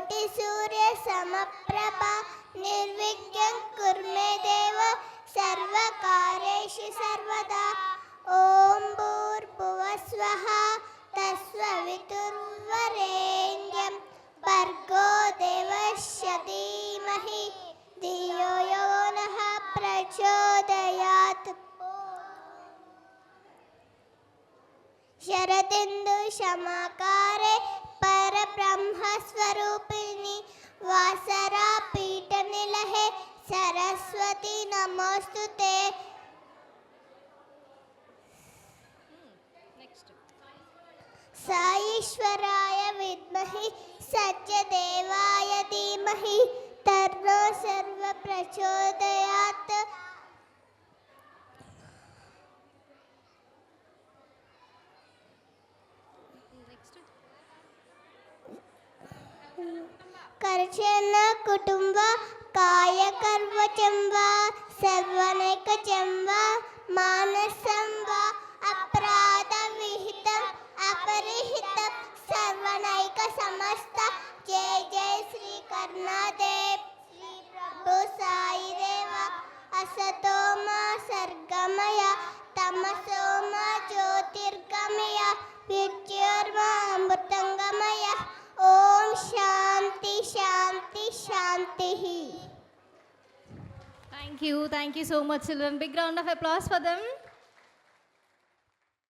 कोटि सूर्य समप्रभा निर्विघ्नं कुरु मे देव सर्वकार्येषु सर्वदा ॐ भूर्भुवस्वः तत्सवितुर्वरेण्यं भर्गो देवस्य धीमहि धियो यो नः प्रचोदयात् शरदिन्दु समाकारे परब्रह्मस्वरूपिणि वासरा पीठनिलये सरस्वती नमोस्तुते साईश्वराय विद्महे सत्यदेवाय धीमहि तन्नो सर्व प्रचोदयात् कर्चन कुटुंब कायकर्वचं वा सर्वनैकचं वा मानसं वा अपराधविहितम् अपरिहितं सर्वनैकसमस्त जय जय श्री कर्णादेव श्री प्रभु साई देव असतो मा सर्गमय तमसो मा ज्योतिर्गमय विद्योर्मा अमृतंगमय ओम शांति शांति शांति. Thank you so much children. Big round of applause for them.